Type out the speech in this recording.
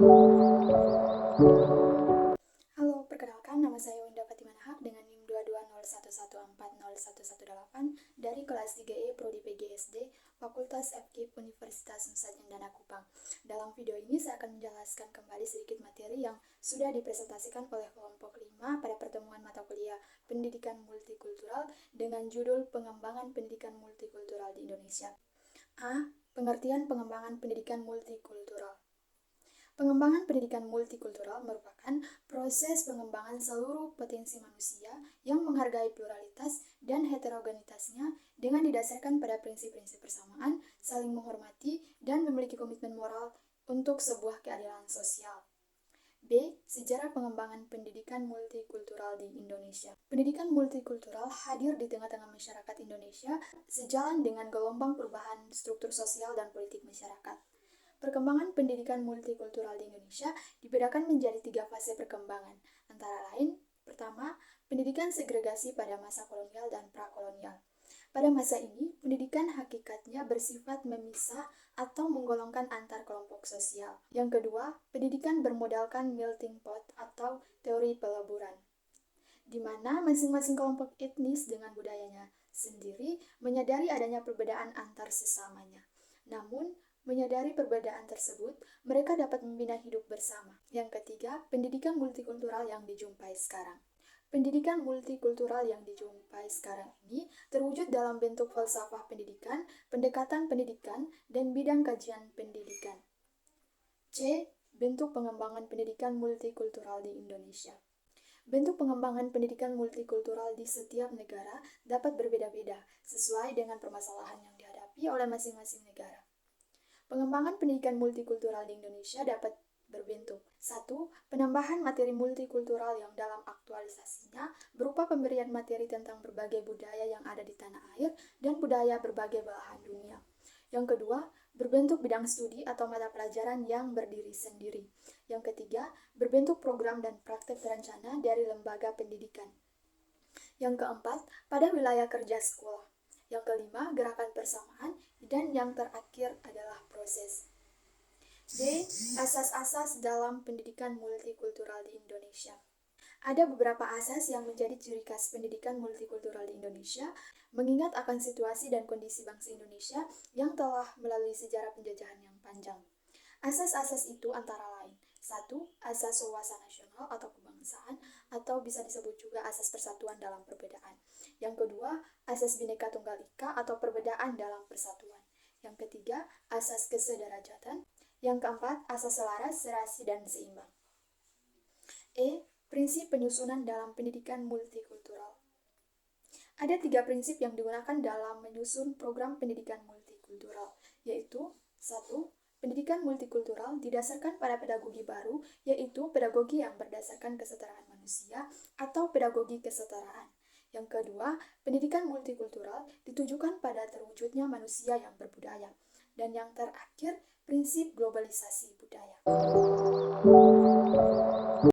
Halo, perkenalkan nama saya Winda Fatimah Nahak dengan NIM 22011401118 dari kelas 3E Prodi PGSD Fakultas FKIP Universitas Nusa Cendana Kupang. Dalam video ini saya akan menjelaskan kembali sedikit materi yang sudah dipresentasikan oleh kelompok 5 pada pertemuan mata kuliah Pendidikan Multikultural dengan judul Pengembangan Pendidikan Multikultural di Indonesia. A. Pengertian pengembangan pendidikan multikultural. Pengembangan pendidikan multikultural merupakan proses pengembangan seluruh potensi manusia yang menghargai pluralitas dan heterogenitasnya dengan didasarkan pada prinsip-prinsip persamaan, saling menghormati, dan memiliki komitmen moral untuk sebuah keadilan sosial. B. Sejarah pengembangan pendidikan multikultural di Indonesia. Pendidikan multikultural hadir di tengah-tengah masyarakat Indonesia sejalan dengan gelombang perubahan struktur sosial dan politik masyarakat. Perkembangan pendidikan multikultural di Indonesia dibedakan menjadi 3 fase perkembangan, antara lain, pertama, pendidikan segregasi pada masa kolonial dan prakolonial. Pada masa ini, pendidikan hakikatnya bersifat memisah atau menggolongkan antar kelompok sosial. Yang kedua, pendidikan bermodalkan melting pot atau teori peleburan, di mana masing-masing kelompok etnis dengan budayanya sendiri menyadari adanya perbedaan antar sesamanya. Namun, menyadari perbedaan tersebut, mereka dapat membina hidup bersama. Yang ketiga, pendidikan multikultural yang dijumpai sekarang. Pendidikan multikultural yang dijumpai sekarang ini terwujud dalam bentuk falsafah pendidikan, pendekatan pendidikan, dan bidang kajian pendidikan. C. Bentuk pengembangan pendidikan multikultural di Indonesia. Bentuk pengembangan pendidikan multikultural di setiap negara dapat berbeda-beda sesuai dengan permasalahan yang dihadapi oleh masing-masing negara. Pengembangan pendidikan multikultural di Indonesia dapat berbentuk 1. Penambahan materi multikultural yang dalam aktualisasinya berupa pemberian materi tentang berbagai budaya yang ada di tanah air dan budaya berbagai belahan dunia. Yang kedua, berbentuk bidang studi atau mata pelajaran yang berdiri sendiri. Yang ketiga, berbentuk program dan praktek terencana dari lembaga pendidikan. Yang keempat, pada wilayah kerja sekolah. Yang kelima, gerakan persamaan, dan yang terakhir adalah proses. D. Asas-asas dalam pendidikan multikultural di Indonesia. Ada beberapa asas yang menjadi ciri khas pendidikan multikultural di Indonesia, mengingat akan situasi dan kondisi bangsa Indonesia yang telah melalui sejarah penjajahan yang panjang. Asas-asas itu antara lain: 1. Asas wawasan nasional atau kebangsaan, atau bisa disebut juga asas persatuan dalam perbedaan. Yang kedua, asas Bhinneka Tunggal Ika atau perbedaan dalam persatuan. Yang ketiga, asas kesederajatan. Yang keempat, asas selaras, serasi, dan seimbang. E. Prinsip penyusunan dalam pendidikan multikultural. Ada 3 prinsip yang digunakan dalam menyusun program pendidikan multikultural, yaitu 1. Pendidikan multikultural didasarkan pada pedagogi baru, yaitu pedagogi yang berdasarkan kesetaraan manusia atau pedagogi kesetaraan. Yang kedua, pendidikan multikultural ditujukan pada terwujudnya manusia yang berbudaya. Dan yang terakhir, prinsip globalisasi budaya.